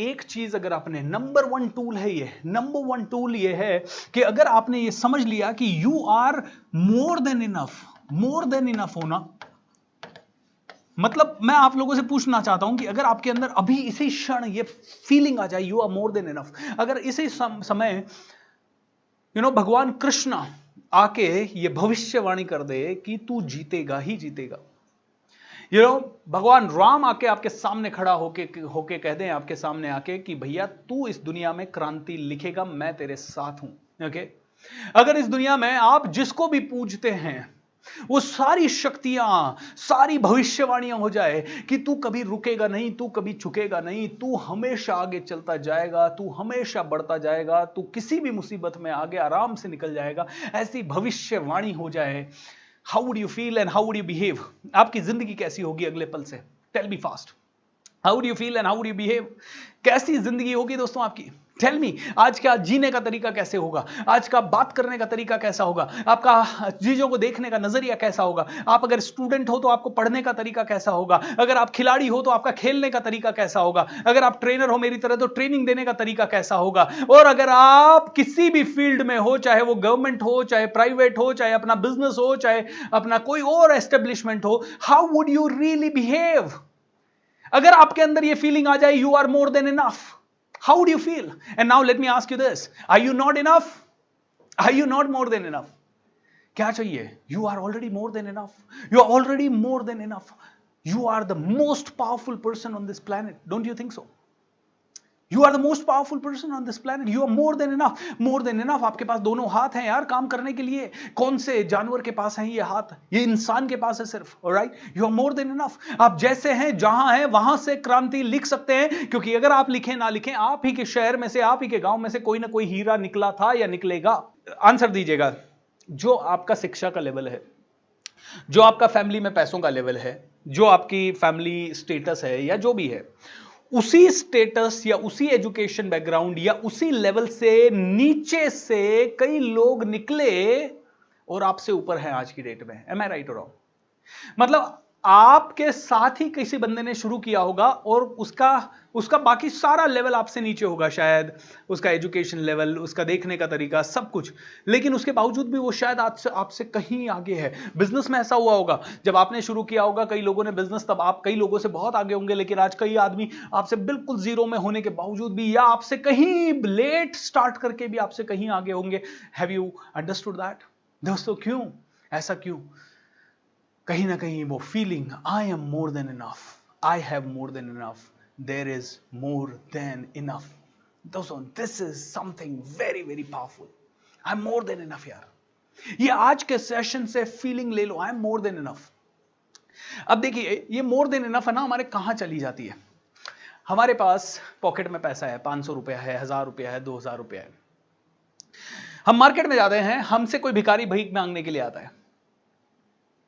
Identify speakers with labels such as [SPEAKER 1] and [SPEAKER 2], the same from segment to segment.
[SPEAKER 1] एक चीज अगर आपने नंबर 1 टूल है, ये नंबर 1 टूल ये है कि अगर आपने ये समझ लिया कि you are more than enough होना, मतलब मैं आप लोगों से पूछना चाहता हूं कि अगर आपके अंदर अभी इसी क्षण ये फीलिंग आ जाए you are more than enough, अगर इसी समय भगवान कृष्ण आके ये भविष्यवाणी कर दे कि तू जीतेगा ही जीतेगा, भगवान राम आके आपके सामने खड़ा होके कह दें आपके सामने आके कि भैया तू इस दुनिया में क्रांति लिखेगा, मैं तेरे साथ हूं। ओके, अगर इस दुनिया में आप जिसको भी पूजते हैं वो सारी शक्तियां, सारी भविष्यवाणियां हो जाए कि तू कभी रुकेगा नहीं, तू कभी झुकेगा नहीं, तू हमेशा आगे चलता जाएगा, तू हमेशा बढ़ता जाएगा, तू किसी भी मुसीबत में आगे आराम से निकल जाएगा, ऐसी भविष्यवाणी हो जाए, how would you feel and how would you behave? आपकी जिंदगी कैसी होगी अगले पल से? Tell me fast, how would you feel and how would you behave? कैसी जिंदगी होगी दोस्तों आपकी? टेल मी, आज का जीने का तरीका कैसे होगा? आज का बात करने का तरीका कैसा होगा? आपका चीजों को देखने का नजरिया कैसा होगा? आप अगर स्टूडेंट हो तो आपको पढ़ने का तरीका कैसा होगा? अगर आप खिलाड़ी हो तो आपका खेलने का तरीका कैसा होगा? अगर आप ट्रेनर हो मेरी तरह तो ट्रेनिंग देने का तरीका कैसा होगा? और अगर आप किसी भी फील्ड में हो, चाहे वो गवर्नमेंट हो, चाहे प्राइवेट हो, चाहे अपना बिजनेस हो, चाहे अपना कोई और एस्टेब्लिशमेंट हो, how would you really behave? अगर आपके अंदर ये फीलिंग आ जाए you are more than enough, how would you feel? And now let me ask you this, are you not enough? Are you not more than enough? क्या चाहिए? You are already more than enough. You are already more than enough. You are the most powerful person on this planet. Don't you think so? You are the most powerful person on this planet. You are more than enough. More than enough. आपके पास दोनों हाथ हैं यार काम करने के लिए। कौन से जानवर के पास हैं ये हाथ? ये इंसान के पास है सिर्फ। Alright? You are more than enough. आप जैसे हैं, जहां हैं, वहां से क्रांति लिख सकते हैं, क्योंकि अगर आप लिखें ना लिखें, आप ही के शहर में से, आप ही के गांव में से कोई ना कोई हीरा निकला था या निकलेगा। आंसर दीजिएगा। जो आपका शिक्षा का लेवल है, जो आपका फैमिली में पैसों का लेवल है, जो आपकी फैमिली स्टेटस है या जो भी है, उसी स्टेटस या उसी एजुकेशन बैकग्राउंड या उसी लेवल से नीचे से कई लोग निकले और आपसे ऊपर हैं आज की डेट में। एम आई राइट और रॉन्ग? मतलब आपके साथ ही किसी बंदे ने शुरू किया होगा और उसका बाकी सारा लेवल आपसे नीचे होगा, शायद उसका एजुकेशन लेवल, उसका देखने का तरीका, सब कुछ, लेकिन उसके बावजूद भी वो शायद आपसे कहीं आगे है। बिजनेस में ऐसा हुआ होगा, जब आपने शुरू किया होगा कई लोगों ने बिजनेस, तब आप कई लोगों से बहुत आगे होंगे, लेकिन आज कई आदमी आपसे बिल्कुल जीरो में होने के बावजूद भी या आपसे कहीं लेट स्टार्ट करके भी आपसे कहीं आगे होंगे। Have you understood that? दोस्तों क्यों ऐसा? क्यों? कहीं ना कहीं वो feeling, I am more than enough, I have more than enough, there is more than enough. दोस्तों this is something very very powerful. I am more than enough यार, ये आज के सेशन से फीलिंग ले लो, I am more than enough. अब देखिए ये मोर देन इनफ है ना, हमारे कहां चली जाती है? हमारे पास पॉकेट में पैसा है, 500 रुपया है, 1000 रुपया है, 2000 रुपया है। हम मार्केट में जाते हैं, हमसे कोई भिखारी भीख मांगने के लिए आता है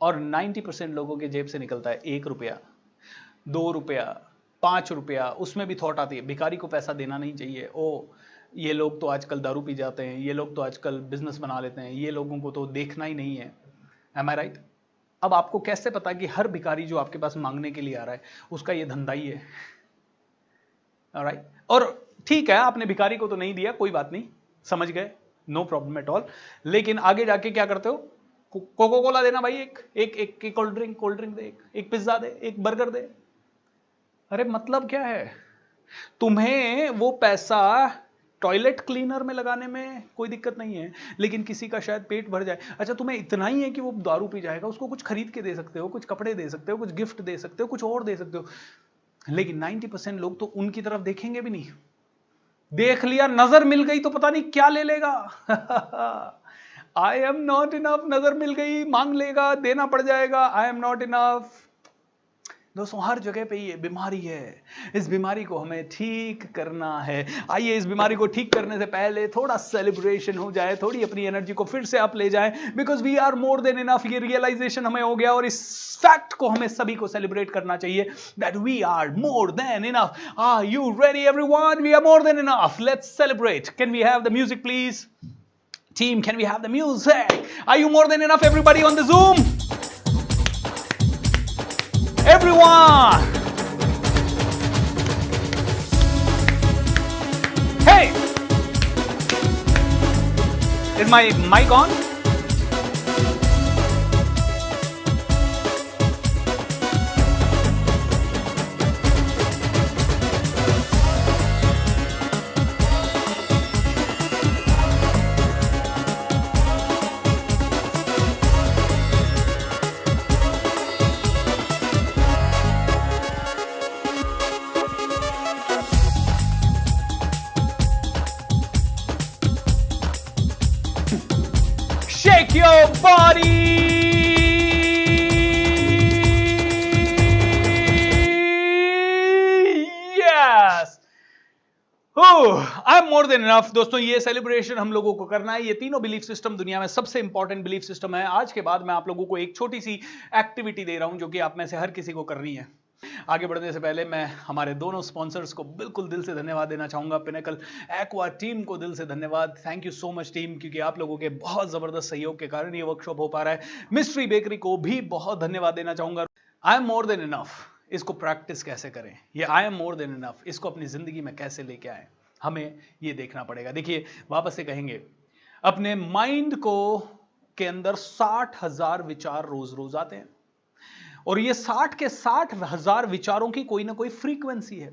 [SPEAKER 1] और 90% लोगों के जेब से निकलता है 1 रुपया, 2 रुपया, 5 रुपया। उसमें भी थॉट आती है भिखारी को पैसा देना नहीं चाहिए, ओ ये लोग तो आजकल दारू पी जाते हैं, ये लोग तो आजकल बिजनेस बना लेते हैं, ये लोगों को तो देखना ही नहीं है। एम आई राइट? अब आपको कैसे पता कि हर भिखारी जो आपके पास मांगने के लिए आ रहा है उसका ये धंधा ही है? ऑलराइट? और ठीक है, आपने भिखारी को तो नहीं दिया, कोई बात नहीं, समझ गए, नो प्रॉब्लम एट ऑल। लेकिन आगे जाके क्या करते हो? कोको कोला देना भाई, एक कोल्ड ड्रिंक दे, एक पिज्जा दे, एक बर्गर दे। अरे मतलब क्या है? तुम्हें वो पैसा टॉयलेट क्लीनर में लगाने में कोई दिक्कत नहीं है, लेकिन किसी का शायद पेट भर जाए। अच्छा तुम्हें इतना ही है कि वो दारू पी जाएगा, उसको कुछ खरीद के दे सकते हो, कुछ कपड़े दे सकते हो, कुछ गिफ्ट दे सकते हो, कुछ और दे सकते हो। लेकिन 90% लोग तो उनकी तरफ देखेंगे भी नहीं। देख लिया, नजर मिल गई तो पता नहीं क्या ले लेगा। आई एम नॉट इनफ, नजर मिल गई, मांग लेगा, देना पड़ जाएगा, आई एम नॉट इनफ। दोस्तों हर जगह पे ये बीमारी है, इस बीमारी को हमें ठीक करना है। आइए इस बीमारी को ठीक करने से पहले थोड़ा सेलिब्रेशन हो जाए, थोड़ी अपनी एनर्जी को फिर से अप ले जाए, because we are more than enough. ये रियलाइजेशन हमें हो गया और इस फैक्ट को हमें सभी को सेलिब्रेट करना चाहिए, that we are more than enough. Are you ready everyone? We are more than enough, let's celebrate. Can we have the music please? Team, can we have the music? Are you more than enough, everybody on the Zoom? Everyone! My mic on? Shake your body. Yes. I am more than enough. दोस्तों ये celebration हम लोगों को करना है। ये तीनों belief system दुनिया में सबसे इंपॉर्टेंट बिलीफ सिस्टम है। आज के बाद मैं आप लोगों को एक छोटी सी एक्टिविटी दे रहा हूं जो कि आप में से हर किसी को करनी है। आगे बढ़ने से पहले मैं हमारे दोनों स्पॉन्सर्स को बिल्कुल दिल से धन्यवाद देना चाहूंगा। पिनेकल एक्वा टीम को दिल से धन्यवाद। Thank you so much team, क्योंकि आप लोगों के बहुत जबरदस्त सहयोग के कारण ये वर्कशॉप हो पा रहा है। मिस्ट्री बेकरी को भी बहुत धन्यवाद देना चाहूंगा। आई एम मोर देन इनफ, इसको प्रैक्टिस कैसे करें, ये आई एम मोर देन इनफ इसको अपनी जिंदगी में कैसे लेके आए, हमें ये देखना पड़ेगा। देखिए वापस से कहेंगे, अपने माइंड को के अंदर 60,000 विचार रोज रोज आते हैं और ये 60 के 60,000 विचारों की कोई ना कोई फ्रीक्वेंसी है।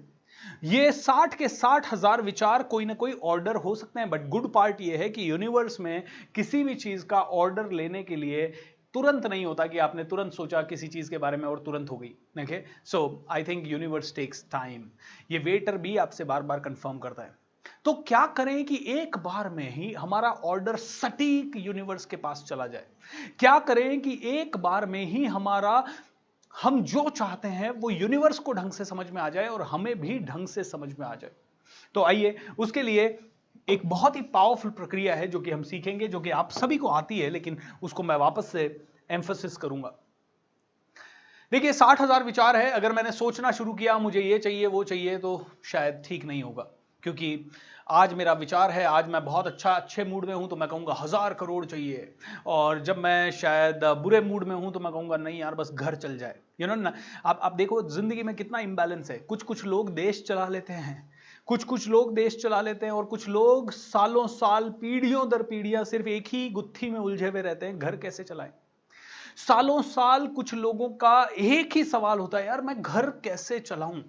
[SPEAKER 1] ये 60 के 60,000 विचार कोई ना कोई ऑर्डर हो सकते हैं, बट गुड पार्ट ये है कि यूनिवर्स में किसी भी चीज का ऑर्डर लेने के लिए तुरंत नहीं होता कि आपने तुरंत सोचा किसी चीज के बारे में और तुरंत हो गई। Okay, so I think universe takes time. ये वेटर भी आपसे बार बार कंफर्म करता है। तो क्या करें कि एक बार में ही हमारा ऑर्डर सटीक यूनिवर्स के पास चला जाए? क्या करें कि एक बार में ही हम जो चाहते हैं वो यूनिवर्स को ढंग से समझ में आ जाए और हमें भी ढंग से समझ में आ जाए? तो आइए, उसके लिए एक बहुत ही पावरफुल प्रक्रिया है जो कि हम सीखेंगे, जो कि आप सभी को आती है, लेकिन उसको मैं वापस से एम्फसिस करूंगा। देखिए 60,000 विचार है। अगर मैंने सोचना शुरू किया मुझे ये चाहिए वो चाहिए, तो शायद ठीक नहीं होगा, क्योंकि आज मेरा विचार है, आज मैं बहुत अच्छे मूड में हूं तो मैं कहूंगा 1000 करोड़ चाहिए, और जब मैं शायद बुरे मूड में हूं तो मैं कहूंगा नहीं यार बस घर चल जाए। यू नो ना, आप देखो जिंदगी में कितना इंबैलेंस है। कुछ लोग देश चला लेते हैं, कुछ लोग देश चला लेते हैं, और कुछ लोग सालों साल पीढ़ियों दर पीढ़ियां सिर्फ एक ही गुत्थी में उलझे हुए रहते हैं, घर कैसे चलाएं। सालों साल कुछ लोगों का एक ही सवाल होता है, यार मैं घर कैसे चलाऊं,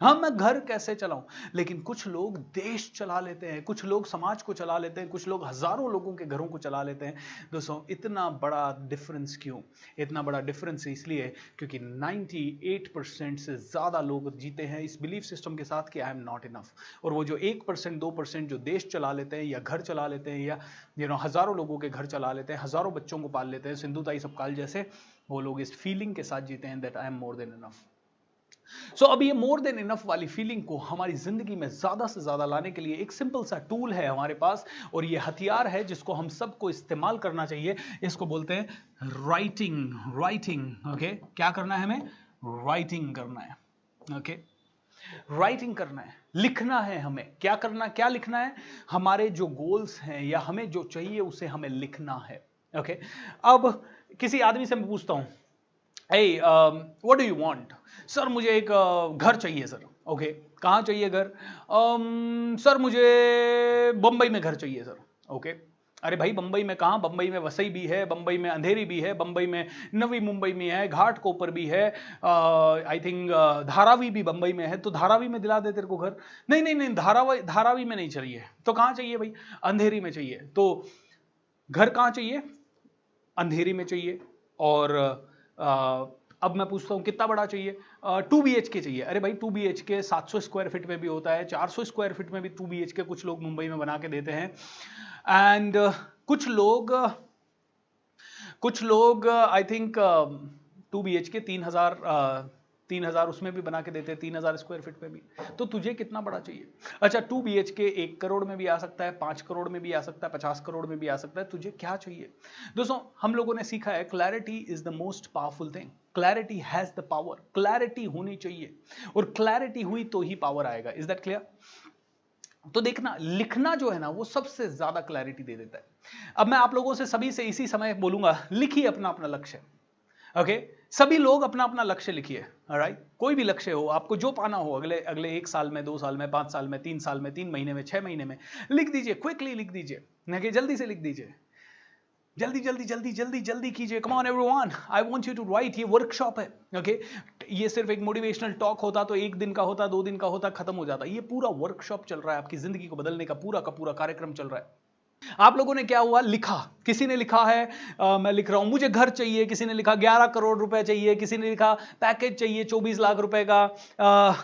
[SPEAKER 1] हाँ मैं घर कैसे चलाऊं। लेकिन कुछ लोग देश चला लेते हैं, कुछ लोग समाज को चला लेते हैं, कुछ लोग हजारों लोगों के घरों को चला लेते हैं। दोस्तों इतना बड़ा डिफरेंस क्यों? इतना बड़ा डिफरेंस इसलिए क्योंकि 98% से ज्यादा लोग जीते हैं इस बिलीफ सिस्टम के साथ कि आई एम नॉट इनफ। और वो जो 1% 2% जो देश चला लेते हैं या घर चला लेते हैं या हजारों लोगों के घर चला लेते हैं, हजारों बच्चों को पाल लेते हैं, सिंधु ताई सपकाल जैसे, वो लोग इस फीलिंग के साथ जीते हैं that I am more than enough. So अब ये मोर देन इनफ वाली फीलिंग को हमारी जिंदगी में ज्यादा से ज्यादा लाने के लिए एक सिंपल सा टूल है हमारे पास, और ये हथियार है जिसको हम सबको इस्तेमाल करना चाहिए। इसको बोलते हैं राइटिंग। ओके, क्या करना है? हमें राइटिंग करना है। ओके, राइटिंग करना है, लिखना है हमें। क्या लिखना है? हमारे जो गोल्स हैं या हमें जो चाहिए उसे हमें लिखना है। ओके, अब किसी आदमी से मैं पूछता हूं, hey, what do you want? Sir मुझे एक घर चाहिए सर। ओके, कहाँ चाहिए घर? सर मुझे बंबई में घर चाहिए सर। ओके, अरे भाई बंबई में कहाँ? बंबई में वसई भी है, बंबई में अंधेरी भी है, बंबई में नवी मुंबई में है, घाट कोपर भी है, आई थिंक धारावी भी बंबई में है, तो धारावी में दिला दे तेरे को घर। नहीं, धारावी में नहीं चाहिए, तो कहाँ चाहिए भाई? अंधेरी में चाहिए। तो घर कहाँ चाहिए? अंधेरी में चाहिए। और अब मैं पूछता हूं कितना बड़ा चाहिए? 2 BHK चाहिए। अरे भाई 2 BHK 700 स्क्वायर फीट में भी होता है, 400 स्क्वायर फीट में भी 2 BHK कुछ लोग मुंबई में बना के देते हैं। एंड कुछ लोग आई थिंक 2 BHK 3,000 उसमें भी बना के देते हैं, 3,000 स्क्वायर फीट में भी। तो तुझे कितना बड़ा चाहिए? अच्छा 2 BHK 1 करोड़ में भी आ सकता है, 5 करोड़ में भी आ सकता है, 50 करोड़ में भी आ सकता है। तुझे क्या चाहिए? दोस्तों हम लोगों ने सीखा है clarity is the most powerful thing. Clarity has the power. Clarity होनी चाहिए, और क्लैरिटी हुई तो ही पावर आएगा। Is that clear? तो देखना, लिखना जो है ना वो सबसे ज्यादा क्लैरिटी दे देता है। अब मैं आप लोगों से सभी से इसी समय बोलूंगा, लिखिए अपना अपना लक्ष्य। ओके, सभी लोग अपना अपना लक्ष्य लिखिए। ऑलराइट, कोई भी लक्ष्य हो, आपको जो पाना हो अगले 1 साल में, 2 साल में, 5 साल में, 3 साल में, 3 महीने में, 6 महीने में, लिख दीजिए। क्विकली लिख दीजिए, जल्दी से लिख दीजिए। जल्दी जल्दी जल्दी जल्दी जल्दी कीजिए, come on everyone, I want you to write. ये वर्कशॉप है, ओके। ये सिर्फ एक मोटिवेशनल टॉक होता तो 1 दिन का होता, 2 दिन का होता, खत्म हो जाता। ये पूरा वर्कशॉप चल रहा है, आपकी जिंदगी को बदलने का पूरा कार्यक्रम चल रहा है। आप लोगों ने क्या हुआ, लिखा, किसी ने लिखा है मैं लिख रहा हूं मुझे घर चाहिए, किसी ने लिखा 11 करोड़ रुपए चाहिए, किसी ने लिखा पैकेज चाहिए 24 लाख रुपए का,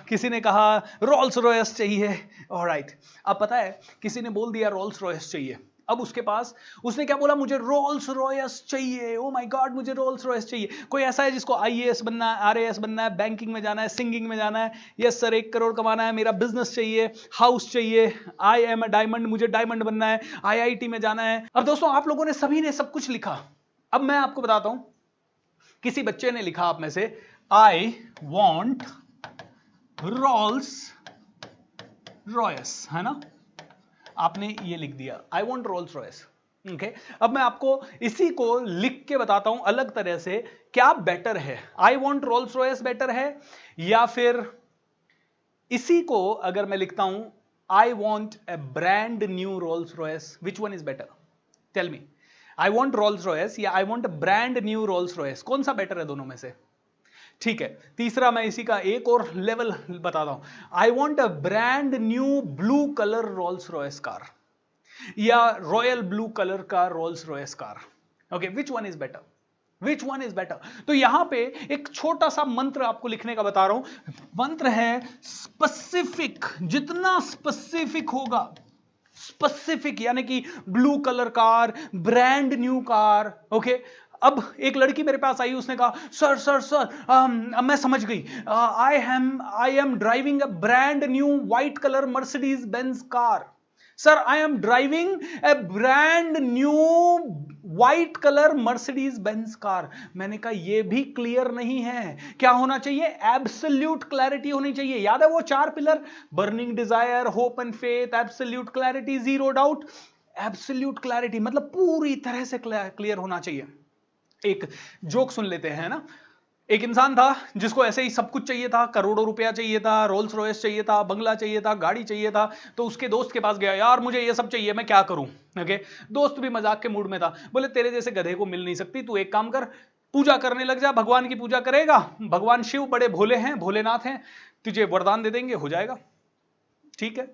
[SPEAKER 1] किसी ने कहा रोल्स रॉयस चाहिए। ऑलराइट, अब पता है किसी ने बोल दिया रोल्स रॉयस चाहिए, अब उसके पास उसने क्या बोला, मुझे रोल्स रॉयस चाहिए, ओ माय गॉड मुझे रोल्स रॉयस चाहिए। कोई ऐसा है जिसको आईएएस बनना है, आरएएस बनना है, बैंकिंग में जाना है, सिंगिंग में जाना है, यस सर 1 करोड़ कमाना है, मेरा बिजनेस चाहिए, हाउस चाहिए, आई एम अ डायमंड, मुझे डायमंड बनना है, आईआईटी में जाना है। अब दोस्तों आप लोगों ने सभी ने सब कुछ लिखा। अब मैं आपको बताता हूं, किसी बच्चे ने लिखा आप में से आई वॉन्ट रोल्स रॉयस, है ना, आपने ये लिख दिया आई वॉन्ट रोल्स रॉयस, ओके। अब मैं आपको इसी को लिख के बताता हूं अलग तरह से, क्या बेटर है, I want Rolls Royce better है, या फिर इसी को अगर मैं लिखता हूं I want a brand new Rolls Royce, which one is better, tell me. I want Rolls Royce या I want a brand new Rolls Royce, कौन सा बेटर है दोनों में से? ठीक है, तीसरा मैं इसी का एक और लेवल बताता हूं, I want a brand new blue colour Rolls Royce car, या रॉयल ब्लू कलर का Rolls Royce car, okay, which one is better, which one is better. तो यहां पे एक छोटा सा मंत्र आपको लिखने का बता रहा हूं, मंत्र है स्पेसिफिक, जितना स्पेसिफिक होगा, स्पेसिफिक यानी कि blue colour car, brand new car, okay. अब एक लड़की मेरे पास आई, उसने कहा सर सर सर मैं समझ गई, I am driving a brand new white colour Mercedes Benz car, sir I am driving A brand new white colour Mercedes Benz car. मैंने कहा यह भी क्लियर नहीं है, क्या होना चाहिए, एब्सोल्यूट क्लैरिटी होनी चाहिए। याद है वो 4 pillar, burning desire, hope and faith, absolute clarity, zero doubt. Absolute clarity मतलब पूरी तरह से क्लियर होना चाहिए। एक जोक सुन लेते हैं ना, एक इंसान था जिसको ऐसे ही सब कुछ चाहिए था, करोड़ों रुपया चाहिए था, रोल्स रॉयस चाहिए था, बंगला चाहिए था, गाड़ी चाहिए था। तो उसके दोस्त के पास गया, यार मुझे ये सब चाहिए, मैं क्या करूं, ओके। दोस्त भी मजाक के मूड में था, बोले तेरे जैसे गधे को मिल नहीं सकती, तू एक काम कर, पूजा करने लग जा, भगवान की पूजा करेगा, भगवान शिव बड़े भोले हैं, भोलेनाथ हैं, तुझे वरदान दे देंगे, हो जाएगा। ठीक है,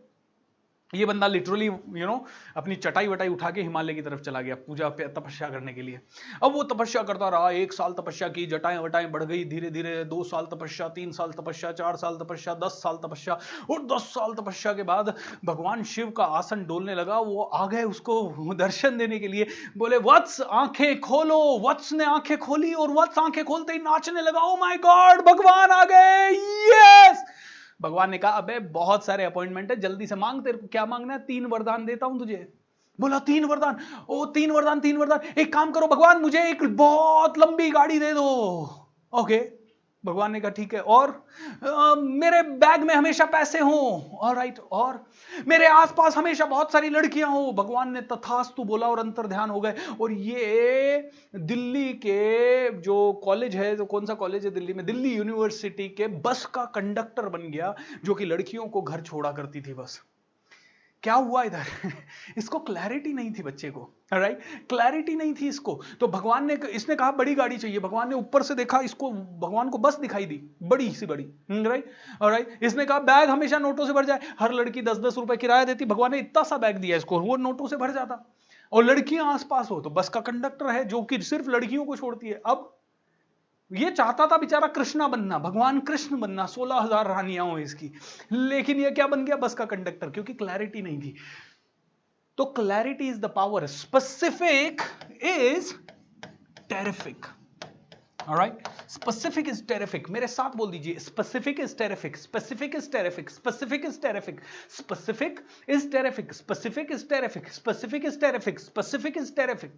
[SPEAKER 1] ये बंदा लिटरली अपनी चटाई वटाई उठा के हिमालय की तरफ चला गया पूजा पे तपस्या करने के लिए। अब वो तपस्या करता रहा, 1 साल तपस्या की, जटाएं वटाएं बढ़ गई धीरे धीरे, 2 साल तपस्या, 3 साल तपस्या, 4 साल तपस्या, 10 साल तपस्या, और 10 साल तपस्या के बाद भगवान शिव का आसन डोलने लगा। वो आ गए उसको दर्शन देने के लिए, बोले वत्स आंखें खोलो। वत्स ने आंखें खोली और वत्स आंखें खोलते ही नाचने लगा, ओ माय गॉड भगवान आ गए, यस। भगवान ने कहा अबे बहुत सारे अपॉइंटमेंट है, जल्दी से मांग, तेरे को क्या मांगना है, 3 वरदान देता हूं तुझे। बोला 3 वरदान, ओ 3 वरदान, 3 वरदान, एक काम करो भगवान मुझे एक बहुत लंबी गाड़ी दे दो, ओके। भगवान ने कहा ठीक है, और मेरे बैग में हमेशा पैसे हों, ऑलराइट, और मेरे आसपास हमेशा बहुत सारी लड़कियां हो। भगवान ने तथास्तु बोला और अंतर ध्यान हो गए। और ये दिल्ली के जो कॉलेज है, जो कौन सा कॉलेज है दिल्ली में, दिल्ली यूनिवर्सिटी के बस का कंडक्टर बन गया, जो कि लड़कियों को घर छोड़ा करती थी बस। क्या हुआ इधर इसको क्लैरिटी नहीं थी बच्चे को, राइट, क्लैरिटी नहीं थी इसको। तो भगवान ने, इसने कहा बड़ी गाड़ी चाहिए, भगवान ने ऊपर से देखा, इसको भगवान को बस दिखाई दी बड़ी सी बड़ी, राइट, ऑलराइट। इसने कहा बैग हमेशा नोटों से भर जाए, हर लड़की 10-10 रुपए किराया देती, भगवान ने इतना सा बैग दिया इसको, वो नोटों से भर जाता, और लड़कियां आसपास हो, तो बस का कंडक्टर है जो कि सिर्फ लड़कियों को छोड़ती है। अब ये चाहता था बेचारा कृष्णा बनना, भगवान कृष्ण बनना, 16,000 रानियां हो इसकी, लेकिन ये क्या बन गया, बस का कंडक्टर, क्योंकि क्लैरिटी नहीं थी। तो clarity is the power, specific is terrific, alright, specific is terrific. मेरे साथ बोल दीजिए, specific is terrific, specific is terrific, specific is terrific, specific is terrific, specific is terrific, specific is terrific, specific is terrific.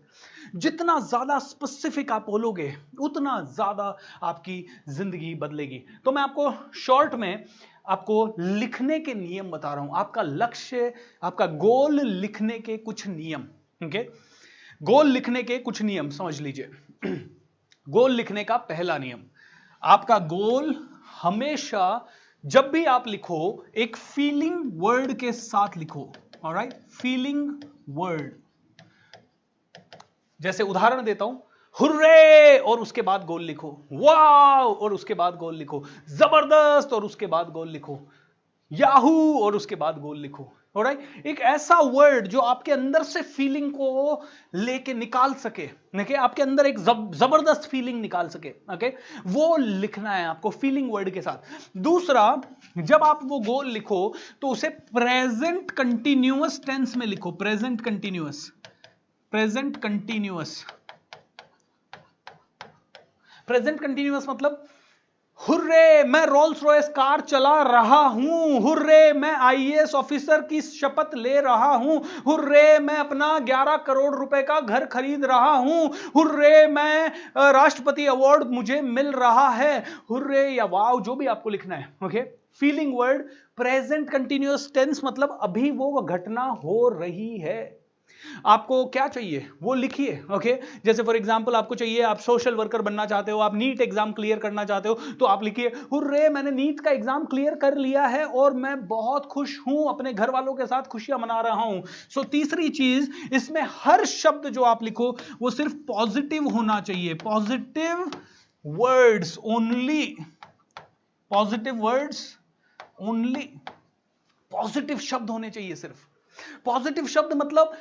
[SPEAKER 1] जितना ज्यादा specific आप बोलोगे उतना ज्यादा आपकी जिंदगी बदलेगी। तो मैं आपको शॉर्ट में आपको लिखने के नियम बता रहा हूं, आपका लक्ष्य, आपका गोल लिखने के कुछ नियम, ओके। गोल लिखने के कुछ नियम समझ लीजिए। गोल लिखने का पहला नियम, आपका गोल हमेशा जब भी आप लिखो एक फीलिंग वर्ड के साथ लिखो, ऑलराइट, फीलिंग वर्ड, जैसे उदाहरण देता हूं, हुर्रे और उसके बाद गोल लिखो, वाव और उसके बाद गोल लिखो, जबरदस्त और उसके बाद गोल लिखो, याहू और उसके बाद गोल लिखो। ऑलराइट, एक ऐसा वर्ड जो आपके अंदर से फीलिंग को लेके निकाल सके, आपके अंदर एक जबरदस्त फीलिंग निकाल सके, ओके, वो लिखना है आपको फीलिंग वर्ड के साथ। दूसरा, जब आप वो गोल लिखो तो उसे प्रेजेंट कंटिन्यूअस टेंस में लिखो, present continuous, present continuous. Present continuous मतलब हुर्रे मैं रोल्स रॉयस कार चला रहा हूं, हुर्रे मैं आईएएस ऑफिसर की शपथ ले रहा हूं, हुर्रे मैं अपना 11 करोड़ रुपए का घर खरीद रहा हूं, हुर्रे मैं राष्ट्रपति अवार्ड मुझे मिल रहा है, हुर्रे या वाव, जो भी आपको लिखना है, okay. Feeling word, present continuous tense मतलब अभी वो घटना हो रही है। आपको क्या चाहिए वो लिखिए, ओके। जैसे फॉर एग्जांपल आपको चाहिए, आप सोशल वर्कर बनना चाहते हो, आप नीट एग्जाम क्लियर करना चाहते हो, तो आप लिखिए, हुर्रे मैंने नीट का एग्जाम क्लियर कर लिया है और मैं बहुत खुश हूं, अपने घर वालों के साथ खुशियां मना रहा हूं। सो तीसरी चीज, इसमें हर शब्द जो आप लिखो वो सिर्फ पॉजिटिव होना चाहिए, positive words only, positive words only, positive शब्द होने चाहिए सिर्फ। पॉजिटिव शब्द मतलब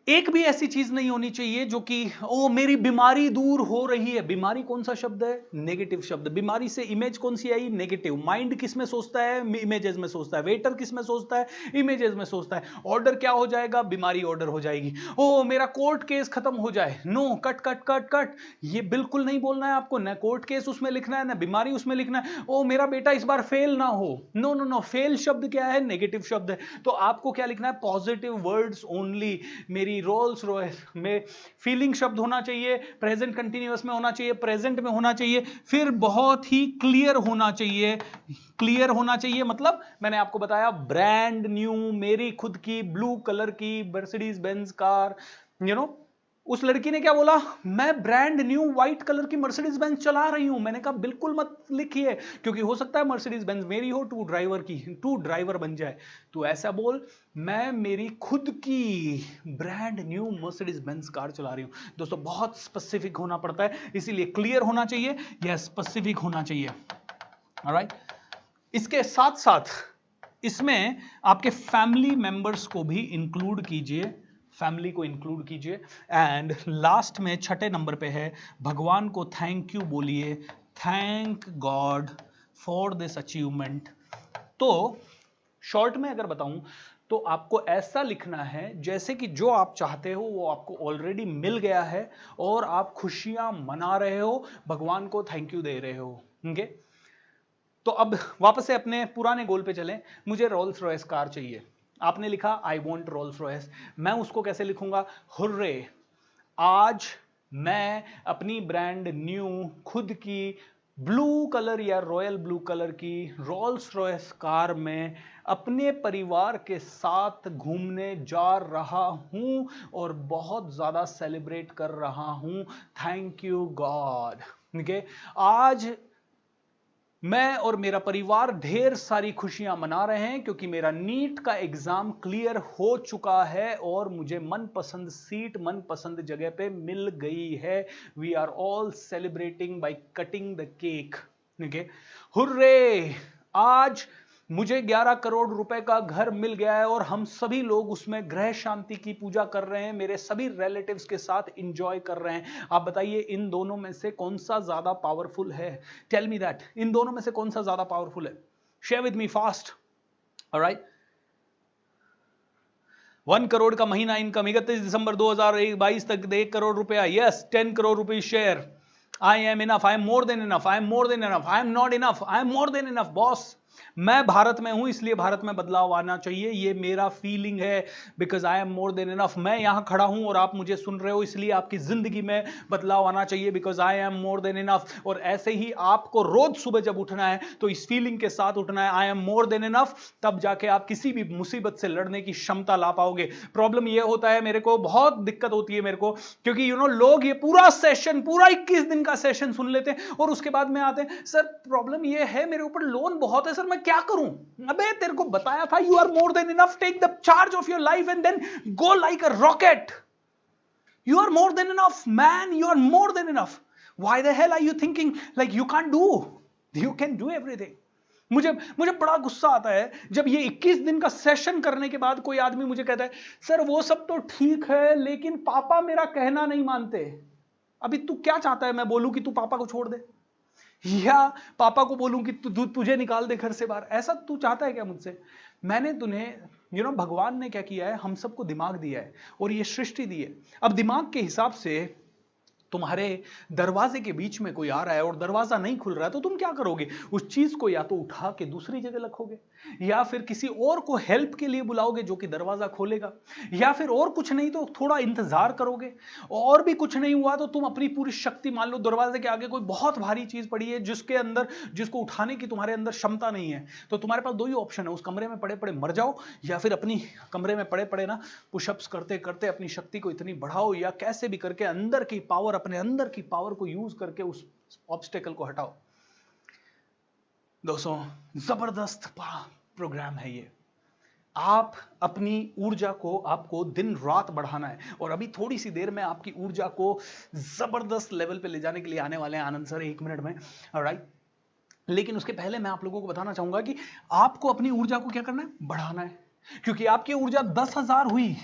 [SPEAKER 1] एक भी ऐसी चीज नहीं होनी चाहिए जो कि ओ मेरी बीमारी दूर हो रही है। बीमारी कौन सा शब्द है? नेगेटिव शब्द। बीमारी से इमेज कौन सी आई? नेगेटिव। माइंड किस में सोचता है? इमेजेस में सोचता है। वेटर किस में सोचता है? इमेजेस में सोचता है। ऑर्डर क्या हो जाएगा? बीमारी ऑर्डर हो जाएगी। ओ मेरा कोर्ट केस खत्म हो जाए, no, cut cut cut cut, ये बिल्कुल नहीं बोलना है आपको। ना कोर्ट केस उसमें लिखना है, ना बीमारी उसमें लिखना है। ओ मेरा बेटा इस बार फेल ना हो, नो नो नो, फेल शब्द क्या है? नेगेटिव शब्द है। तो आपको क्या लिखना है? Positive words only. मेरी रोल्स रॉयस में फीलिंग शब्द होना चाहिए, प्रेजेंट कंटिन्यूअस में होना चाहिए, प्रेजेंट में होना चाहिए, फिर बहुत ही क्लियर होना चाहिए। क्लियर होना चाहिए मतलब मैंने आपको बताया, ब्रांड न्यू, मेरी खुद की ब्लू कलर की Mercedes Benz car, you know. उस लड़की ने क्या बोला? मैं ब्रांड न्यू व्हाइट कलर की मर्सिडीज बेंज चला रही हूं। मैंने कहा बिल्कुल मत लिखिए, क्योंकि हो सकता है मर्सिडीज बेंज मेरी हो, तू ड्राइवर बन जाए। तो ऐसा बोल, मैं मेरी खुद की brand new Mercedes Benz car चला रही हूं। दोस्तों बहुत स्पेसिफिक होना पड़ता है, इसीलिए क्लियर होना चाहिए या स्पेसिफिक होना चाहिए। ऑलराइट, इसके साथ साथ इसमें आपके फैमिली मेंबर्स को भी इंक्लूड कीजिए, फैमिली को इंक्लूड कीजिए। एंड लास्ट में छठे नंबर पे है, भगवान को थैंक यू बोलिए, thank God for this achievement. तो शॉर्ट में अगर बताऊं तो आपको ऐसा लिखना है जैसे कि जो आप चाहते हो वो आपको ऑलरेडी मिल गया है और आप खुशियां मना रहे हो, भगवान को थैंक यू दे रहे हो, ओके। तो अब वापस से अपने पुराने गोल पे चलें। मुझे रोल्स रॉयस कार चाहिए। आपने लिखा आई वॉन्ट रोल्स रॉयस। मैं उसको कैसे लिखूंगा? हुर्रे, आज मैं अपनी ब्रांड न्यू खुद की ब्लू कलर या रॉयल ब्लू कलर की रोल्स रॉयस कार में अपने परिवार के साथ घूमने जा रहा हूं और बहुत ज्यादा सेलिब्रेट कर रहा हूं। Thank you God, okay. आज मैं और मेरा परिवार ढेर सारी खुशियां मना रहे हैं क्योंकि मेरा नीट का एग्जाम क्लियर हो चुका है और मुझे मनपसंद सीट मनपसंद जगह पे मिल गई है। We are all celebrating by cutting the cake, okay. Hurray, आज मुझे 11 करोड़ रुपए का घर मिल गया है और हम सभी लोग उसमें ग्रह शांति की पूजा कर रहे हैं, मेरे सभी रिलेटिव्स के साथ एंजॉय कर रहे हैं। आप बताइए इन दोनों में से कौन सा ज्यादा पावरफुल है? टेल मी दैट, इन दोनों में से कौन सा ज्यादा पावरफुल है? Share with me fast. Alright, 1 crore का महीना इनकम, 31 दिसंबर 2022 तक 1 करोड़ रुपया, यस, 10 करोड़ रुपए share. I am enough, I am more than enough, I am more than enough, I am not enough, I am more than enough. Boss, मैं भारत में हूं इसलिए भारत में बदलाव आना चाहिए, ये मेरा फीलिंग है, because I am more than enough. मैं यहां खड़ा हूं और आप मुझे सुन रहे हो इसलिए आपकी जिंदगी में बदलाव आना चाहिए, because I am more than enough. और ऐसे ही आपको रोज सुबह जब उठना है तो इस फीलिंग के साथ उठना है, आई एम मोर देन इनफ, तब जाके आप किसी भी मुसीबत से लड़ने की क्षमता ला पाओगे। प्रॉब्लम यह होता है, मेरे को बहुत दिक्कत होती है मेरे को, क्योंकि लोग ये पूरा सेशन, पूरा 21 दिन का सेशन सुन लेते हैं और उसके बाद में आते हैं, सर प्रॉब्लम ये है मेरे ऊपर लोन बहुत है, सर मैं क्या करूं? अबे तेरे को बताया था, you are more than enough, take the charge of your life and then go like a rocket. You are more than enough, man. You are more than enough. Why the hell are you thinking like you can't do? You can do everything. मुझे बड़ा गुस्सा आता है जब ये 21 दिन का session करने के बाद कोई आदमी मुझे कहता है, सर वो सब तो ठीक है लेकिन पापा मेरा कहना नहीं मानते। अभी तू क्या चाहता है, मैं बोलूं कि तू पापा को छोड़ दे, या पापा को बोलूं कि तुझे निकाल दे घर से बाहर? ऐसा तू चाहता है क्या मुझसे? मैंने तुम्हें भगवान ने क्या किया है, हम सबको दिमाग दिया है और ये सृष्टि दी है। अब दिमाग के हिसाब से तुम्हारे दरवाजे के बीच में कोई आ रहा है और दरवाजा नहीं खुल रहा है तो तुम क्या करोगे? उस चीज को या तो उठा के दूसरी जगह रखोगे, या फिर किसी और को हेल्प के लिए बुलाओगे जो कि दरवाजा खोलेगा, या फिर और कुछ नहीं तो थोड़ा इंतजार करोगे, और भी कुछ नहीं हुआ तो तुम अपनी पूरी शक्ति, मान लो दरवाजे के आगे कोई बहुत भारी चीज पड़ी है जिसको उठाने की तुम्हारे अंदर क्षमता नहीं है, तो तुम्हारे पास दो ही ऑप्शन है, उस कमरे में पड़े पड़े मर जाओ, या फिर अपनी कमरे में पड़े पड़े ना पुशअप्स करते करते अपनी शक्ति को इतनी बढ़ाओ, या कैसे भी करके अपने अंदर की पावर को यूज करके उस ऑब्स्टेकल को हटाओ। दोस्तों, जबरदस्त प्रोग्राम है ये। आप अपनी ऊर्जा को, आपको दिन रात बढ़ाना है, और अभी थोड़ी सी देर में आपकी ऊर्जा को जबरदस्त लेवल पे ले जाने के लिए आने वाले हैं आनंद सर 1 मिनट में, ऑलराइट। लेकिन उसके पहले मैं आप लोगों को बताना चाहूंगा कि आपको अपनी ऊर्जा को क्या करना है, बढ़ाना है, क्योंकि आपकी ऊर्जा 10,000 हुई,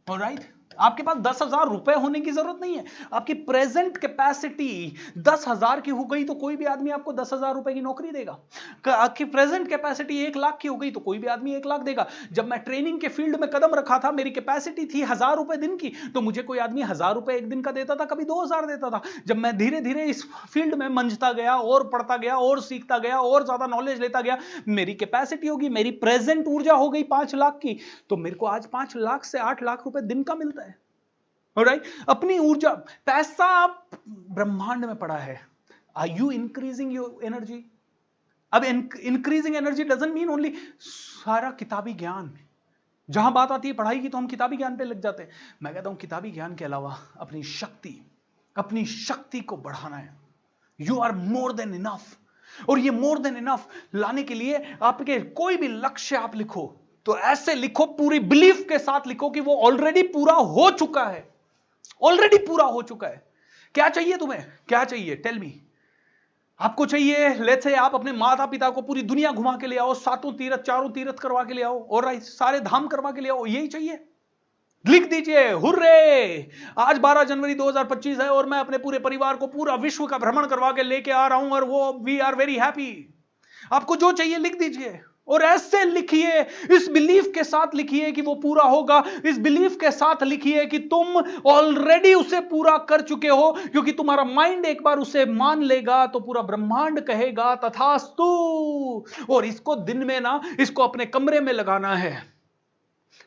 [SPEAKER 1] ऑलराइट। आपके पास 10,000 रुपए होने की जरूरत नहीं है, आपकी प्रेजेंट कैपेसिटी 10,000 की हो गई तो कोई भी आदमी आपको 10,000 रुपए की नौकरी देगा। आपकी प्रेजेंट कैपेसिटी 1 लाख की हो गई तो कोई भी आदमी 1 लाख देगा। जब मैं ट्रेनिंग के फील्ड में कदम रखा था, मेरी कैपेसिटी थी 1,000 रुपए दिन की, तो मुझे कोई आदमी 1,000 रुपए एक दिन का देता था, कभी 2,000 देता था। जब मैं धीरे धीरे इस फील्ड में मंझता गया और पढ़ता गया और सीखता गया और ज्यादा नॉलेज लेता गया, मेरी कैपेसिटी होगी, मेरी प्रेजेंट ऊर्जा हो गई 5 लाख की, तो मेरे को आज 5 लाख से 8 लाख रुपए दिन का मिलता है। Alright? अपनी ऊर्जा, पैसा ब्रह्मांड में पड़ा है। Are you increasing your energy? अब increasing energy doesn't mean only सारा किताबी ज्ञान। जहां बात आती है पढ़ाई की तो हम किताबी ज्ञान पे लग जाते हैं। मैं कहता हूं किताबी ज्ञान के अलावा अपनी शक्ति को बढ़ाना है। You are more than enough। और ये more than enough लाने के लिए आपके कोई भी लक्ष्य आप लिखो तो ऐसे लिखो, पूरी बिलीफ के साथ लिखो कि वो ऑलरेडी पूरा हो चुका है, ऑलरेडी पूरा हो चुका है। क्या चाहिए तुम्हें, क्या चाहिए, टेल मी। आपको चाहिए, लेट्स से आप अपने माता पिता को पूरी दुनिया घुमा के ले आओ, 7 तीर्थ 4 तीर्थ करवा के ले आओ, और सारे धाम करवा के ले आओ, यही चाहिए? लिख दीजिए, हुर्रे, आज 12 जनवरी 2025 है और मैं अपने पूरे परिवार को पूरा विश्व का भ्रमण करवा के लेके आ रहा हूं और वो वी आर वेरी हैप्पी। आपको जो चाहिए लिख दीजिए और ऐसे लिखिए, इस बिलीफ के साथ लिखिए कि वो पूरा होगा, इस बिलीफ के साथ लिखिए कि तुम ऑलरेडी उसे पूरा कर चुके हो, क्योंकि तुम्हारा माइंड एक बार उसे मान लेगा तो पूरा ब्रह्मांड कहेगा तथास्तु। और इसको दिन में ना, इसको अपने कमरे में लगाना है,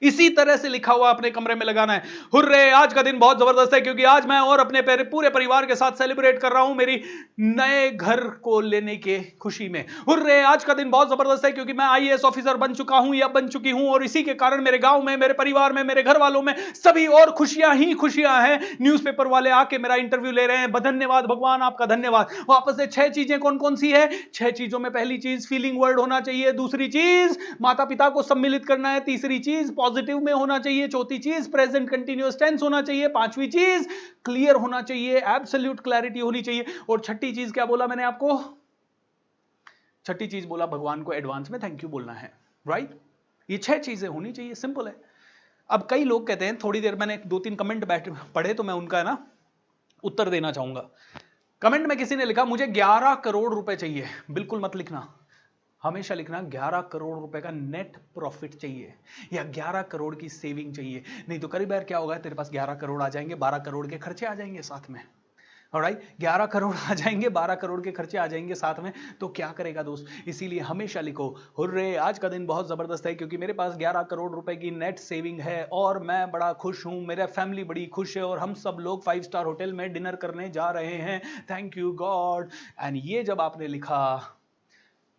[SPEAKER 1] इसी तरह से लिखा हुआ अपने कमरे में लगाना है। हुर्रे, आज का दिन बहुत जबरदस्त है क्योंकि आज मैं और अपने पूरे परिवार के साथ सेलिब्रेट कर रहा हूं मेरी नए घर को लेने के खुशी में। हुर्रे, आज का दिन बहुत जबरदस्त है क्योंकि मैं IAS ऑफिसर बन चुका हूं या बन चुकी हूं, और इसी के कारण मेरे गांव में, मेरे परिवार में, मेरे घर वालों में सभी और खुशियां ही खुशियां हैं। न्यूज़पेपर वाले आके मेरा इंटरव्यू ले रहे हैं, धन्यवाद भगवान, आपका धन्यवाद। वापस से 6 चीजें कौन कौन सी है? 6 चीजों में पहली चीज फीलिंग वर्ड होना चाहिए, दूसरी चीज माता पिता को सम्मिलित करना है, तीसरी चीज पॉजिटिव में होना चाहिए, चौथी चीज प्रेजेंट कंटीन्यूअस टेंस होना चाहिए, पांचवी चीज क्लियर होना चाहिए, एब्सोल्यूट क्लैरिटी होनी चाहिए, और छठी चीज क्या बोला मैंने आपको? छठी चीज बोला भगवान को एडवांस में थैंक यू बोलना है, राइट? ये 6 चीजें होनी चाहिए, सिंपल है। अब कई लोग कहते हैं, थोड़ी देर मैंने 2-3 कमेंट पढ़े तो मैं उनका ना उत्तर देना चाहूंगा। कमेंट में किसी ने लिखा मुझे 11 करोड़ रुपए चाहिए। बिल्कुल मत लिखना, हमेशा लिखना 11 करोड़ रुपए का नेट प्रॉफिट चाहिए या 11 करोड़ की सेविंग चाहिए। नहीं तो कई बार क्या होगा, तेरे पास 11 करोड़ आ जाएंगे, 12 करोड़ के खर्चे आ जाएंगे साथ में, ऑलराइट? 11 करोड़ आ जाएंगे, 12 करोड़ के खर्चे आ जाएंगे साथ में, तो क्या करेगा दोस्त? इसीलिए हमेशा लिखो, हुर्रे, आज का दिन बहुत जबरदस्त है क्योंकि मेरे पास 11 करोड़ रुपए की नेट सेविंग है और मैं बड़ा खुश हूं, मेरा फैमिली बड़ी खुश है और हम सब लोग 5 स्टार होटल में डिनर करने जा रहे हैं, थैंक यू गॉड। एंड ये जब आपने लिखा,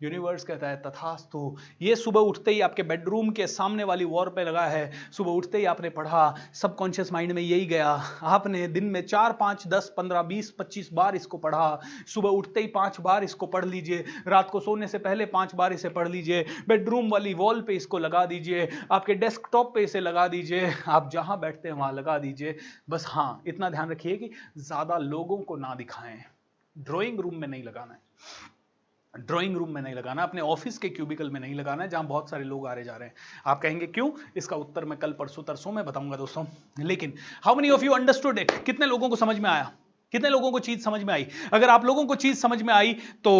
[SPEAKER 1] यूनिवर्स कहता है तथास्तु। ये सुबह उठते ही आपके बेडरूम के सामने वाली वॉल पे लगा है, सुबह उठते ही आपने पढ़ा, सबकॉन्शियस माइंड में यही गया, आपने दिन में 4 5 10 15 20 25 बार इसको पढ़ा, सुबह उठते ही 5 बार इसको पढ़ लीजिए, रात को सोने से पहले 5 बार इसे पढ़ लीजिए, बेडरूम वाली वॉल पे इसको लगा दीजिए, आपके डेस्कटॉप पे इसे लगा दीजिए, आप जहां बैठते हैं वहां लगा दीजिए। बस हाँ, इतना ध्यान रखिए कि ज्यादा लोगों को ना दिखाएं। ड्राइंग रूम में नहीं लगाना है, ड्राइंग रूम में नहीं लगाना, अपने ऑफिस के क्यूबिकल में नहीं लगाना है जहां बहुत सारे लोग आ रहे जा रहे हैं। आप कहेंगे क्यों? इसका उत्तर मैं कल परसों तरसों में बताऊंगा दोस्तों। लेकिन how many of you understood it? कितने लोगों को समझ में आया? कितने लोगों को चीज समझ में आई? अगर आप लोगों को चीज समझ में आई तो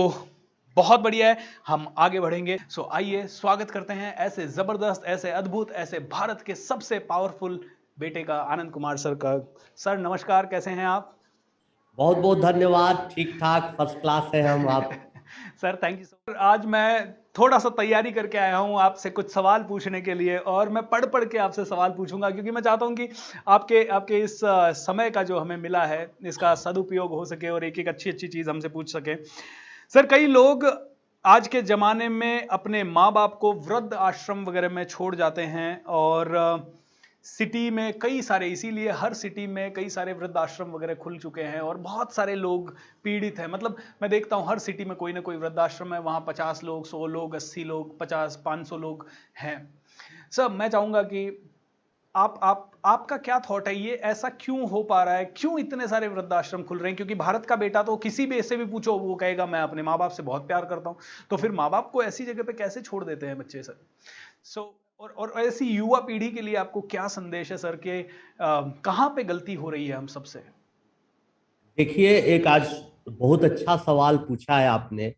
[SPEAKER 1] बहुत बढ़िया है, हम आगे बढ़ेंगे। सो आइए स्वागत करते हैं ऐसे जबरदस्त, ऐसे अद्भुत, ऐसे भारत के सबसे पावरफुल बेटे का, आनंद कुमार सर का। सर नमस्कार, कैसे हैं आप?
[SPEAKER 2] बहुत बहुत धन्यवाद, ठीक ठाक, फर्स्ट क्लास है हम। आप
[SPEAKER 1] सर थैंक यू सर। आज मैं थोड़ा सा तैयारी करके आया हूं आपसे कुछ सवाल पूछने के लिए, और मैं पढ़ पढ़ के आपसे सवाल पूछूंगा, क्योंकि मैं चाहता हूं कि आपके इस समय का जो हमें मिला है इसका सदुपयोग हो सके और एक एक अच्छी अच्छी चीज हमसे पूछ सके। सर कई लोग आज के जमाने में अपने माँ बाप को वृद्ध आश्रम वगैरह में छोड़ जाते हैं, और सिटी में कई सारे, इसीलिए हर सिटी में कई सारे वृद्ध आश्रम वगैरह खुल चुके हैं और बहुत सारे लोग पीड़ित हैं। मतलब मैं देखता हूं हर सिटी में कोई ना कोई वृद्ध आश्रम है, वहां 50 लोग, 100 लोग, 80 लोग, 50 500 लोग हैं। सर मैं चाहूंगा कि आपका क्या थॉट है, ये ऐसा क्यों हो पा रहा है? क्यों इतने सारे वृद्धाश्रम खुल रहे हैं? क्योंकि भारत का बेटा तो किसी भी ऐसे भी पूछो वो कहेगा मैं अपने माँ बाप से बहुत प्यार करता हूं, तो फिर माँ बाप को ऐसी जगह पे कैसे छोड़ देते हैं बच्चे सर? और ऐसी युवा पीढ़ी के लिए आपको क्या संदेश है सर कि कहां पे गलती हो रही है हम सबसे?
[SPEAKER 2] देखिए, एक आज बहुत अच्छा सवाल पूछा है आपने,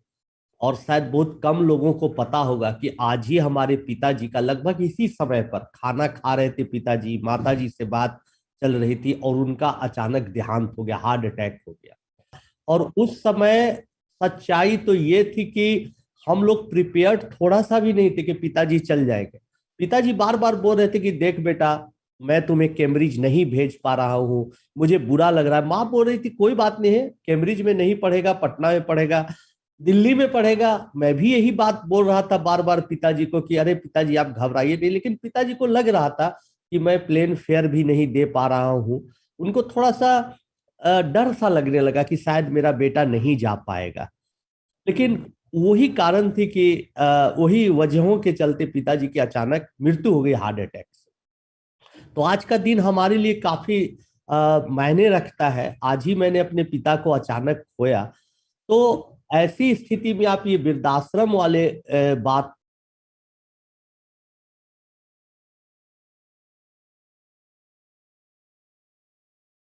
[SPEAKER 2] और शायद बहुत कम लोगों को पता होगा कि आज ही हमारे पिताजी का लगभग इसी समय पर खाना खा रहे थे पिताजी, माताजी से बात चल रही थी और उनका अचानक देहांत हो गया, हार्ट अटैक हो गया। और उस समय सच्चाई तो ये थी कि हम लोग प्रिपेयर्ड थोड़ा सा भी नहीं थे कि पिताजी चल जाएंगे। पिताजी बार बार बोल रहे थे कि देख बेटा, मैं तुम्हें कैम्ब्रिज नहीं भेज पा रहा हूँ, मुझे बुरा लग रहा है। माँ बोल रही थी कोई बात नहीं है, कैम्ब्रिज में नहीं पढ़ेगा, पटना में पढ़ेगा, दिल्ली में पढ़ेगा। मैं भी यही बात बोल रहा था बार बार पिताजी को कि अरे पिताजी आप घबराइए नहीं, लेकिन पिताजी को लग रहा था कि मैं प्लेन फेयर भी नहीं दे पा रहा हूँ। उनको थोड़ा सा डर सा लगने लगा कि शायद मेरा बेटा नहीं जा पाएगा। लेकिन वही कारण थी कि वही वजहों के चलते पिताजी की अचानक मृत्यु हो गई हार्ट अटैक से। तो आज का दिन हमारे लिए काफी मायने रखता है। आज ही मैंने अपने पिता को अचानक खोया। तो ऐसी स्थिति में आप ये वृद्धाश्रम वाले बात